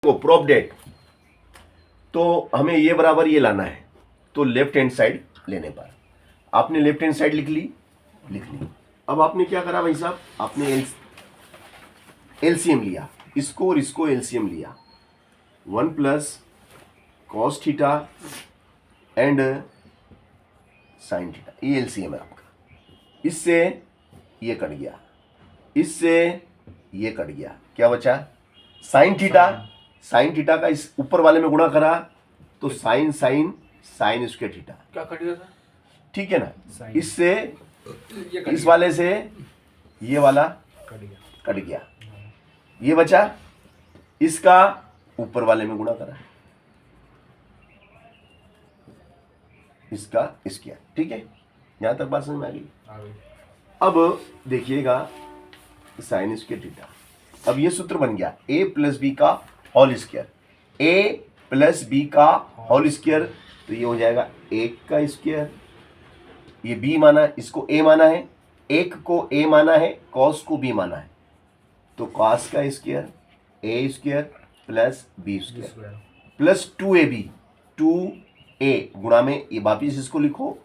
को prop date, तो हमें ये बराबर ये लाना है, तो लेफ्ट हैंड साइड लेने पर आपने लेफ्ट हैंड साइड लिख ली। अब आपने क्या करा भाई साहब, आपने एलसीएम लिया, इसको और इसको एलसीएम लिया, 1 plus cos theta and sine theta, ये एलसीएम है आपका। इससे ये कट गया, इससे ये कट गया, क्या बचा साइन थीटा। साइन थीटा का इस ऊपर वाले में गुणा करा तो sine sine sine square theta, क्या कट गया था? ठीक है ना। इससे इस वाले से ये वाला कट गया, ये बचा, इसका ऊपर वाले में गुणा करा, इसका स्क्वायर, ठीक है। यहां तक बात समझ में आ गई। अब देखिएगा साइन स्क्वायर थीटा, अब ये सूत्र बन गया a प्लस बी का whole square, a plus B का होल स्क्वायर, तो ये हो जाएगा 1 का स्क्वायर, ये b माना, इसको a माना है, 1 को a माना है, cos को b माना है, तो cos का square a square plus b square plus 2ab, 2a गुणा में ये वापिस इसको लिखो,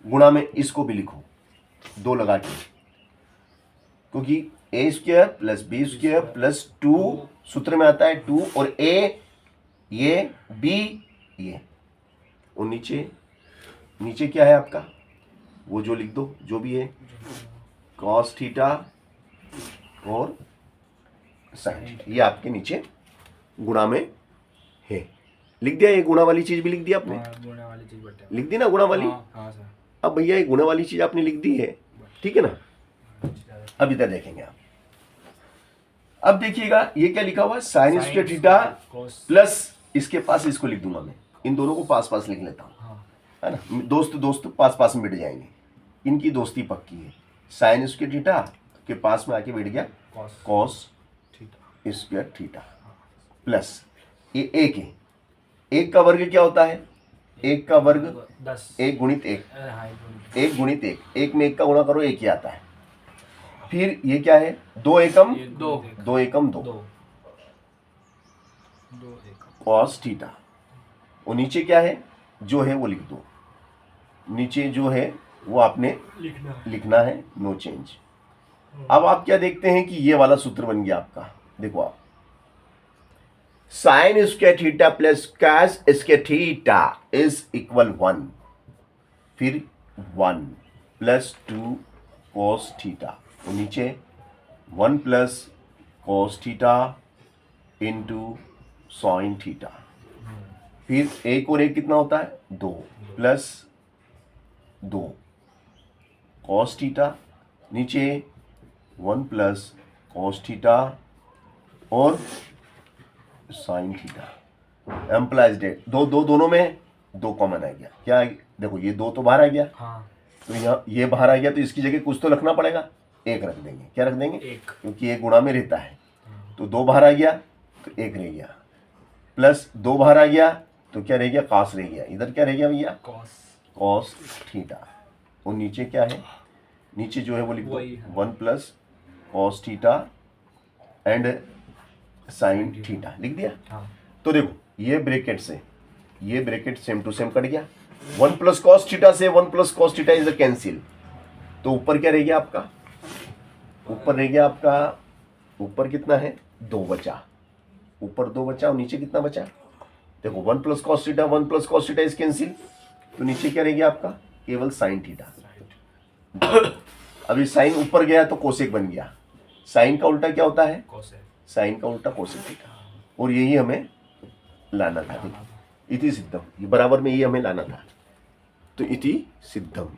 गुणा में इसको भी लिखो, दो लगा के, क्योंकि a square plus b square plus 2 सूत्र में आता है 2 और a ये b ये, और नीचे नीचे क्या है आपका, वो जो लिख दो जो भी है, cos थीटा और साइन थीटा, ये आपके नीचे गुणा में है। लिख दिया, ये गुणा वाली चीज भी लिख दी आपने, गुणा वाली चीज बटे लिख दी ना गुणा वाली। हाँ सर। अब भैया ये गुणा वाली चीज आपने लिख दी है, ठीक है ना। अब इधर देखेंगे आप, अब देखिएगा ये क्या लिखा हुआ है, साइन स्क्वायर थीटा प्लस इसके पास इसको लिख दूंगा मैं, इन दोनों को पास पास लिख लेता हूँ, है ना, दोस्त दोस्त पास पास में बैठ जाएंगे, इनकी दोस्ती पक्की है। साइन स्क्वायर थीटा के पास में आके बैठ गया कॉस स्क्वायर थीटा प्लस ये 1 है, 1 का वर्ग क्या होता है, 1 का वर्ग 10, 1 गुणित 1, 1 गुणित 1, 1 में 1 का गुणा करो 1 ही आता है। फिर ये क्या है, 2 एकम 2 एकम 2 कॉस थीटा, और नीचे क्या है जो है वो लिख दो, नीचे जो है वो आपने लिखना है, नो चेंज। अब आप क्या देखते हैं कि ये वाला सूत्र बन गया आपका, देखो आप, sign square theta plus cos square theta is equal 1, फिर 1 प्लस 2 कॉस थीटा, और नीचे 1 plus cos theta into sine theta, फिर 1 और 1 कितना होता है 2 प्लस 2 कॉस थीटा, नीचे 1 प्लस कॉस थीटा और साइन थीटा, एम्प्लाइज डेट, दोनों में 2 कॉमन आ गया, क्या आ गया? देखो ये 2 तो बाहर आ गया, तो यहाँ ये बाहर आ गया, तो इसकी जगह कुछ तो रखना पड़ेगा, 1 रख देंगे, क्या रख देंगे 1, क्योंकि ये गुणा में रहता है, तो 2 बाहर आ गया तो 1 रह गया, प्लस 2 बाहर आ गया तो क्या रह गया, कॉस रह गया, इधर क्या रह गया भैया कॉस थीटा, और नीचे क्या है, नीचे जो है वो लिख दो 1 plus cos theta and sine theta, लिख दिया। तो देखो ये ब्रैकेट से ये bracket same to same cut गया, 1 प्लस कॉस थीटा से 1 plus cos theta is a cancel, तो ऊपर क्या रह गया आपका, ऊपर रह गया आपका, ऊपर कितना है 2 बचा, ऊपर 2 बचा और नीचे कितना बचा, देखो 1 plus cos theta 1 plus cos theta is cancel, तो नीचे क्या रह गया आपका केवल साइन थीटा। अभी साइन ऊपर गया तो कोसेक बन गया, साइन का उल्टा क्या होता है साइन का उल्टा कोसेक थीटा, और यही हमें लाना था, इति सिद्धम, ये बराबर में ये हमें लाना था, तो इति सिद्धम।